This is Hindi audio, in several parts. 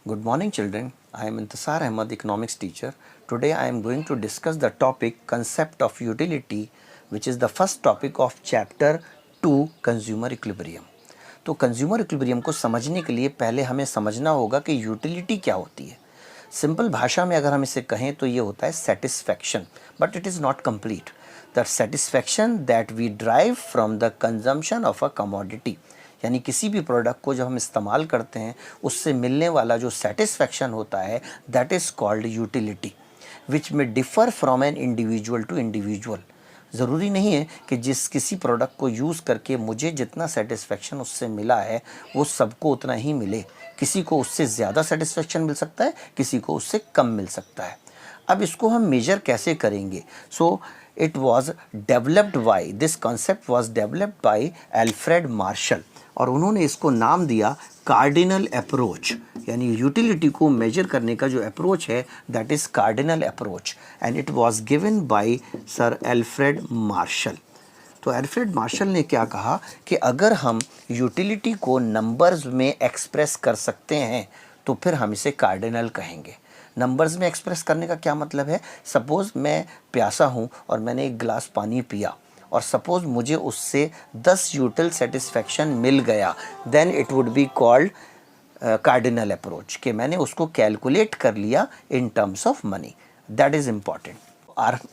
Good morning children, I am Intisar Ahmad, economics teacher. Today I am going to discuss the topic concept of utility, which is the first topic of chapter 2 consumer equilibrium. तो कंज्यूमर इक्विलिब्रियम को समझने के लिए पहले हमें समझना होगा कि यूटिलिटी क्या होती है। सिंपल भाषा में अगर हम इसे कहें तो ये होता है satisfaction, but it is not complete. The satisfaction that we drive from the consumption of a commodity, यानी किसी भी प्रोडक्ट को जब हम इस्तेमाल करते हैं उससे मिलने वाला जो सेटिस्फैक्शन होता है that is called utility, which may differ from an individual to individual. ज़रूरी नहीं है कि जिस किसी प्रोडक्ट को यूज़ करके मुझे जितना सेटिस्फैक्शन उससे मिला है वो सबको उतना ही मिले। किसी को उससे ज़्यादा सेटिस्फैक्शन मिल सकता है, किसी को उससे कम मिल सकता है। अब इसको हम मेजर कैसे करेंगे? So it was developed by, this concept was developed by Alfred Marshall, और उन्होंने इसको नाम दिया कार्डिनल अप्रोच, यानी यूटिलिटी को मेजर करने का जो अप्रोच है that is cardinal approach, and it was given by sir Alfred Marshall. तो एल्फ्रेड मार्शल ने क्या कहा कि अगर हम यूटिलिटी को नंबर्स में एक्सप्रेस कर सकते हैं तो फिर हम इसे कार्डिनल कहेंगे। नंबर्स में एक्सप्रेस करने का क्या मतलब है? सपोज़ मैं प्यासा हूँ और मैंने एक गिलास पानी पिया और सपोज़ मुझे उससे 10 यूटिल सेटिस्फैक्शन मिल गया, then it would be called cardinal approach, कि मैंने उसको कैलकुलेट कर लिया in terms of money. That is important.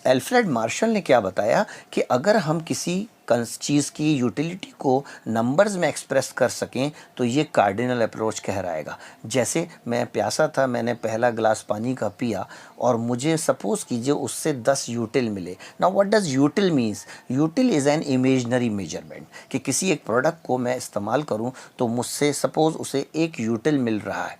Alfred Marshall ने क्या बताया कि अगर हम किसी चीज़ की यूटिलिटी को नंबर्स में एक्सप्रेस कर सकें तो ये कार्डिनल अप्रोच कहलाएगा। जैसे मैं प्यासा था, मैंने पहला गिलास पानी का पिया और मुझे सपोज़ कीजिए उससे 10 यूटिल मिले। Now what does यूटिल means? यूटिल is an imaginary measurement, कि किसी एक प्रोडक्ट को मैं इस्तेमाल करूं तो मुझसे सपोज़ उसे 1 यूटिल मिल रहा है।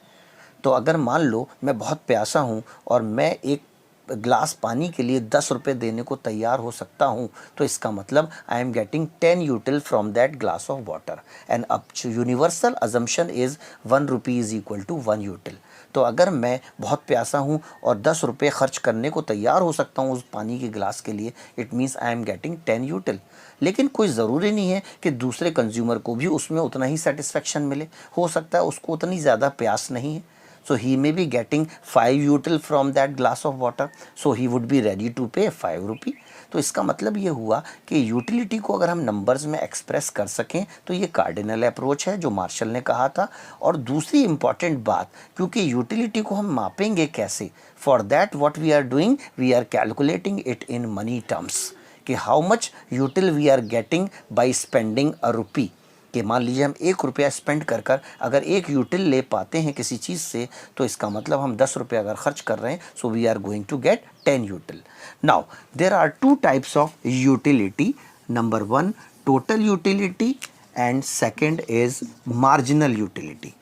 तो अगर मान लो मैं बहुत प्यासा हूँ और मैं एक ग्लास पानी के लिए 10 रुपये देने को तैयार हो सकता हूँ, तो इसका मतलब I am getting 10 util from that glass of water, and अब universal assumption is 1 rupee is equal to 1 util. तो अगर मैं बहुत प्यासा हूँ और 10 रुपये खर्च करने को तैयार हो सकता हूँ उस पानी के गिलास के लिए, it means I am getting 10 यूटिल। लेकिन कोई ज़रूरी नहीं है कि दूसरे कंज्यूमर को भी उसमें उतना ही सेटिस्फैक्शन मिले। हो सकता है उसको उतनी ज़्यादा प्यास नहीं है, so he may be getting 5 util from that glass of water, so he would be ready to pay 5 rupee। तो इसका मतलब ये हुआ कि यूटिलिटी को अगर हम नंबर्स में एक्सप्रेस कर सकें तो ये कार्डिनल अप्रोच है जो मार्शल ने कहा था। और दूसरी इम्पॉर्टेंट बात, क्योंकि यूटिलिटी को हम मापेंगे कैसे, for that what we are doing, we are calculating it in money terms, कि how much util we are getting by spending a rupee. कि मान लीजिए हम 1 रुपया स्पेंड कर अगर 1 यूटिल ले पाते हैं किसी चीज़ से, तो इसका मतलब हम 10 रुपये अगर खर्च कर रहे हैं, so we are going to get 10 util. Now there are 2 types of utility. Number 1 total utility and second is marginal utility.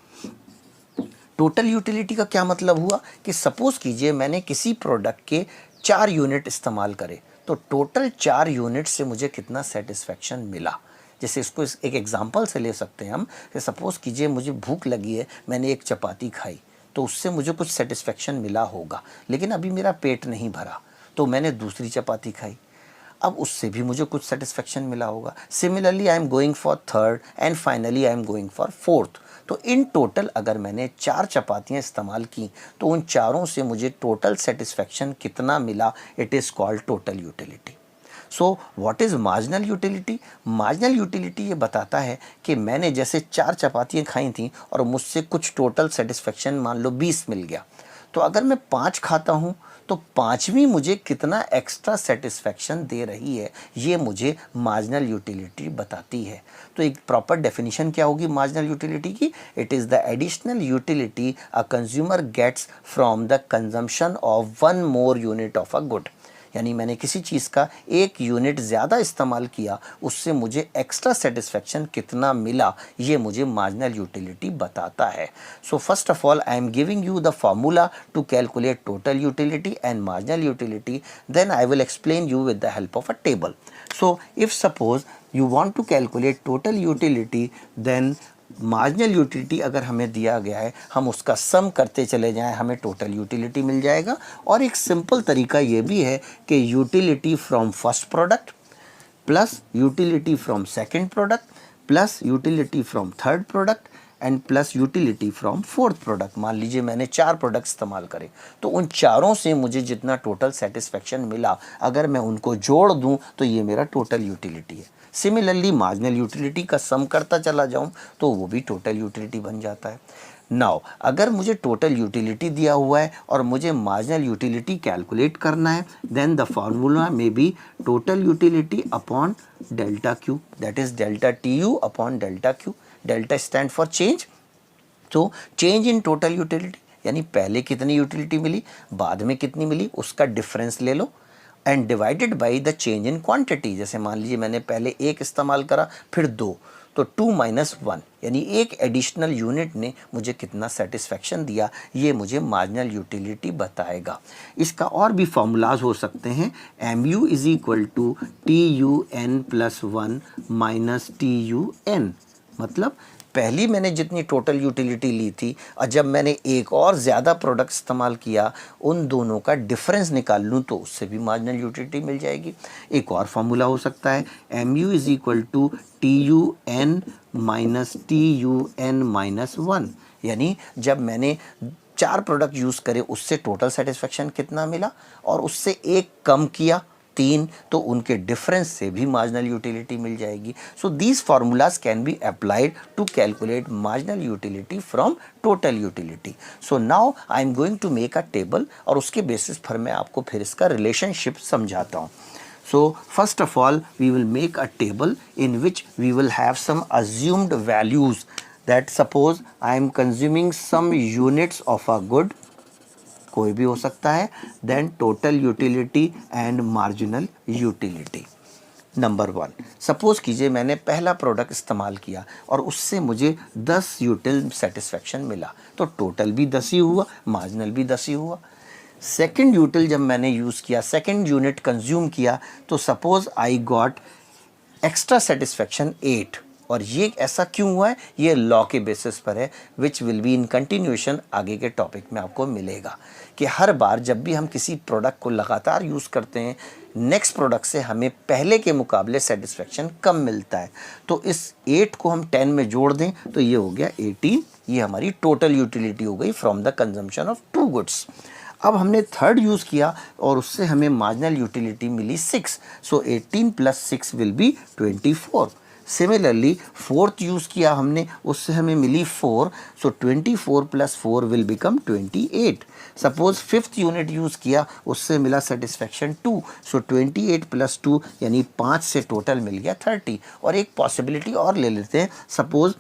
Total utility का क्या मतलब हुआ कि सपोज़ कीजिए मैंने किसी प्रोडक्ट के 4 यूनिट इस्तेमाल करे, तो टोटल 4 यूनिट से मुझे कितना सेटिस्फैक्शन मिला। जैसे इसको एक एग्जांपल से ले सकते हैं हम, कि सपोज़ कीजिए मुझे भूख लगी है, मैंने एक चपाती खाई तो उससे मुझे कुछ सेटिस्फैक्शन मिला होगा, लेकिन अभी मेरा पेट नहीं भरा, तो मैंने दूसरी चपाती खाई, अब उससे भी मुझे कुछ सेटिस्फैक्शन मिला होगा। Similarly I am going for third and finally I am going for fourth. तो इन टोटल अगर मैंने 4 चपातियाँ इस्तेमाल की तो उन चारों से मुझे टोटल सेटिस्फैक्शन कितना मिला, it is called total utility. So what is marginal utility? Marginal utility ये बताता है कि मैंने जैसे 4 चपातियाँ खाई थी और मुझसे कुछ टोटल सेटिस्फैक्शन मान लो 20 मिल गया, तो अगर मैं 5 खाता हूँ तो 5वीं मुझे कितना एक्स्ट्रा सेटिस्फैक्शन दे रही है, ये मुझे मार्जिनल यूटिलिटी बताती है। तो एक प्रॉपर डेफिनेशन क्या होगी मार्जिनल यूटिलिटी की? It is the additional utility a consumer gets from the consumption of 1 more unit of a good, यानी मैंने किसी चीज़ का 1 यूनिट ज़्यादा इस्तेमाल किया, उससे मुझे एक्स्ट्रा सेटिस्फैक्शन कितना मिला, ये मुझे मार्जिनल यूटिलिटी बताता है। So first of all I am giving you the formula to calculate total utility and marginal utility, then I will explain you with the help of a table. So if suppose you want to calculate total utility, then marginal utility अगर हमें दिया गया है, हम उसका सम करते चले जाएं, हमें टोटल यूटिलिटी मिल जाएगा। और एक सिंपल तरीका ये भी है कि utility from first product plus utility from second product plus utility from third product and plus utility from fourth product. मान लीजिए मैंने 4 प्रोडक्ट इस्तेमाल करे, तो उन चारों से मुझे जितना टोटल सेटिस्फेक्शन मिला, अगर मैं उनको जोड़ दूं तो ये मेरा टोटल यूटिलिटी है। सिमिलरली मार्जिनल यूटिलिटी का सम करता चला जाऊं तो वो भी टोटल यूटिलिटी बन जाता है। नाउ अगर मुझे टोटल यूटिलिटी दिया हुआ है और मुझे मार्जिनल यूटिलिटी कैलकुलेट करना है, then the formula may be total utility upon delta Q, that is delta T U upon delta Q. Delta stand for change, तो चेंज इन टोटल यूटिलिटी, यानी पहले कितनी यूटिलिटी मिली, बाद में कितनी मिली, उसका डिफरेंस ले लो and divided by the change in quantity. जैसे मान लीजिए मैंने पहले 1 इस्तेमाल करा फिर 2, तो 2 माइनस 1 यानी एक एडिशनल यूनिट ने मुझे कितना सेटिस्फेक्शन दिया, ये मुझे मार्जिनल यूटिलिटी बताएगा। इसका और भी फॉर्मूलाज हो सकते हैं। M U is equal to T U N plus 1 minus T U N, मतलब पहली मैंने जितनी टोटल यूटिलिटी ली थी और जब मैंने एक और ज़्यादा प्रोडक्ट इस्तेमाल किया, उन दोनों का डिफरेंस निकाल लूँ तो उससे भी मार्जिनल यूटिलिटी मिल जाएगी। एक और फार्मूला हो सकता है, M U is equal to T U N minus T U N minus 1, यानी जब मैंने 4 प्रोडक्ट यूज़ करे उससे टोटल सेटिस्फेक्शन कितना मिला और उससे एक कम किया 3, तो उनके डिफरेंस से भी मार्जिनल यूटिलिटी मिल जाएगी। So these formulas can be applied to calculate marginal utility from total utility. So now I am going to make a table और उसके बेसिस पर मैं आपको फिर इसका रिलेशनशिप समझाता हूँ। So first of all we will make a table in which we will have some assumed values, that suppose I am consuming some units of a good, कोई भी हो सकता है, then total utility and marginal utility. Number 1, suppose कीजिए मैंने पहला प्रोडक्ट इस्तेमाल किया और उससे मुझे 10 यूटिल सेटिस्फेक्शन मिला, तो टोटल भी 10 ही हुआ, मार्जिनल भी 10 ही हुआ। सेकंड यूटिल जब मैंने यूज़ किया, सेकंड यूनिट कंज्यूम किया, तो suppose I got extra satisfaction 8, और ये ऐसा क्यों हुआ है, ये लॉ के बेसिस पर है, which will be in continuation, आगे के टॉपिक में आपको मिलेगा कि हर बार जब भी हम किसी प्रोडक्ट को लगातार यूज़ करते हैं, नेक्स्ट प्रोडक्ट से हमें पहले के मुकाबले सेटिस्फेक्शन कम मिलता है। तो इस 8 को हम 10 में जोड़ दें तो ये हो गया 18, ये हमारी टोटल यूटिलिटी हो गई from the consumption of 2 goods. अब हमने थर्ड यूज़ किया और उससे हमें मार्जिनल यूटिलिटी मिली 6, so 18 plus 6 will be 24। Similarly fourth use किया हमने, उससे हमें मिली 4, so 24 plus 4 will become 28। Suppose fifth unit use किया, उससे मिला सेटिस्फेक्शन 2, सो 28 प्लस 2 यानी 5 से टोटल मिल गया 30। और एक पॉसिबिलिटी और ले लेते हैं, सपोज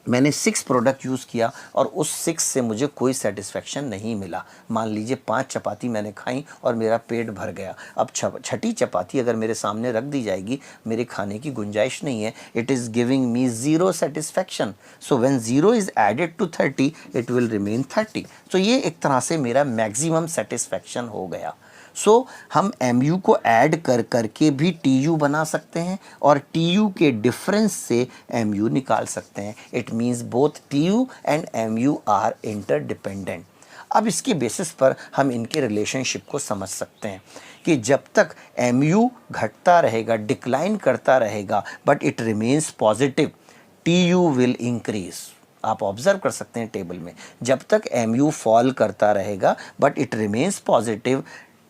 मैंने 6 प्रोडक्ट यूज़ किया और उस 6 से मुझे कोई सेटिस्फेक्शन नहीं मिला। मान लीजिए 5 चपाती मैंने खाई और मेरा पेट भर गया। अब छठी चपाती अगर मेरे सामने रख दी जाएगी, मेरे खाने की गुंजाइश नहीं है, it is giving me 0 satisfaction. So when 0 is added to 30 it will remain 30। तो ये एक तरह से मेरा मैक्सिमम सेटिस्फेक्शन हो गया। सो हम MU को ऐड कर करके भी TU बना सकते हैं और TU के डिफरेंस से MU निकाल सकते हैं। It means both TU and MU are interdependent. अब इसके बेसिस पर हम इनके रिलेशनशिप को समझ सकते हैं कि जब तक MU घटता रहेगा, डिक्लाइन करता रहेगा, but it remains positive, TU will increase. आप ऑब्जर्व कर सकते हैं टेबल में, जब तक MU फॉल करता रहेगा but it remains positive,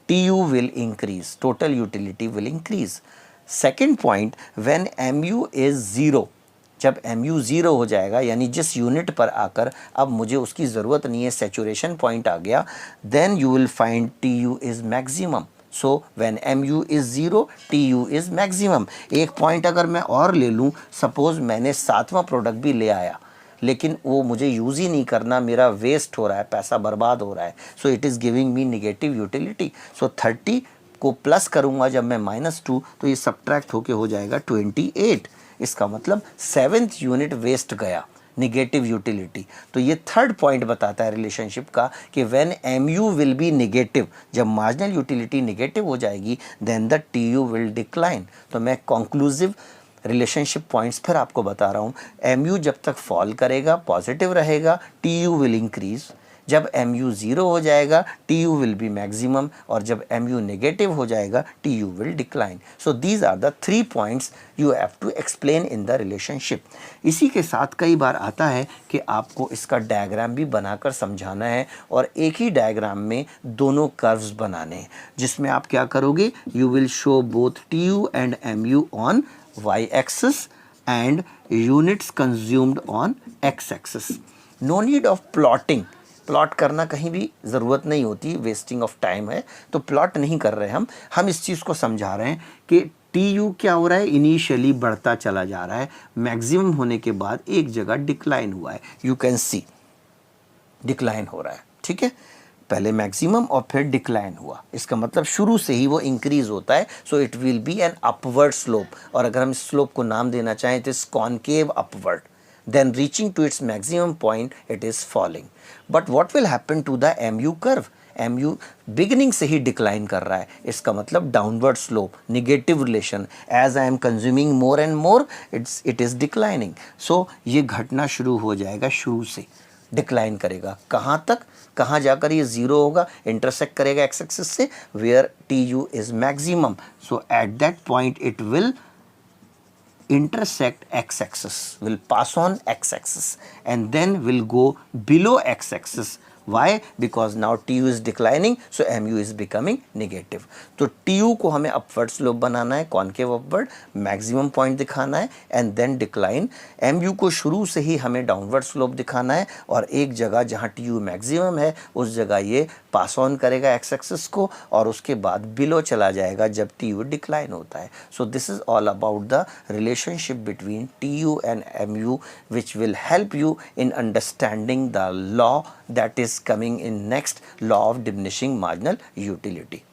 TU will increase, total utility will increase. Second point, when MU is 0, जब MU 0 हो जाएगा यानी जिस यूनिट पर आकर अब मुझे उसकी ज़रूरत नहीं है, सैचुरेशन पॉइंट आ गया, then you will find TU is maximum. So when MU is 0, TU is maximum. एक पॉइंट अगर मैं और ले लूँ, सपोज़ मैंने 7वां प्रोडक्ट भी ले आया लेकिन वो मुझे यूज़ ही नहीं करना, मेरा वेस्ट हो रहा है, पैसा बर्बाद हो रहा है, so it is giving me negative utility. So 30 को प्लस करूँगा जब मैं -2, तो ये सब्ट्रैक्ट होके हो जाएगा 28। इसका मतलब 7th यूनिट वेस्ट गया, निगेटिव यूटिलिटी। तो ये थर्ड पॉइंट बताता है रिलेशनशिप का कि when MU will be negative, जब मार्जिनल यूटिलिटी निगेटिव हो जाएगी, then the TU will decline. तो मैं कंक्लूसिव रिलेशनशिप पॉइंट्स फिर आपको बता रहा हूँ। MU जब तक फॉल करेगा, पॉजिटिव रहेगा, TU विल इंक्रीज। जब mu ज़ीरो हो जाएगा tu will be maximum, और जब mu नेगेटिव हो जाएगा tu will decline. So these are the 3 points you have to explain in the relationship. इसी के साथ कई बार आता है कि आपको इसका डायग्राम भी बनाकर समझाना है और एक ही डायग्राम में दोनों कर्व्स बनाने हैं, जिसमें आप क्या करोगे, you will show both tu and mu on y axis and units consumed on x axis. No need of plotting. Plot करना कहीं भी ज़रूरत नहीं होती, वेस्टिंग ऑफ टाइम है, तो प्लॉट नहीं कर रहे हम इस चीज़ को समझा रहे हैं कि टी यू क्या हो रहा है, इनिशियली बढ़ता चला जा रहा है, मैक्सिमम होने के बाद एक जगह डिक्लाइन हुआ है, यू कैन सी डिक्लाइन हो रहा है, ठीक है, पहले मैक्सिमम और फिर डिक्लाइन हुआ, इसका मतलब शुरू से ही वो इंक्रीज होता है, so it will be an upward slope, और अगर हम इस स्लोप को नाम देना चाहें तो इस concave upward, then reaching to its maximum point it is falling. But what will happen to the mu curve? mu beginning से ही decline कर रहा है, इसका मतलब downward slope, negative relation, as I am consuming more and more it is declining. So ये घटना शुरू हो जाएगा, शुरू से डिक्लाइन करेगा, कहाँ तक, कहाँ जाकर ये ज़ीरो होगा, इंटरसेक्ट करेगा एक्स एक्सिस से, where T U is maximum, so at that point it will intersect x-axis, will pass on x-axis and then will go below x-axis. Why? Because now tu is declining, so mu is becoming negative. तो tu को हमें upward slope बनाना है, concave upward, maximum point दिखाना है and then decline. mu को शुरू से ही हमें downward slope दिखाना है, और एक जगह जहाँ tu maximum है उस जगह ये पास ऑन करेगा x axis को, और उसके बाद बिलो चला जाएगा जब tu डिक्लाइन होता है. So this is all about the relationship between tu and mu, which will help you in understanding the law that is coming in next, law of diminishing marginal utility.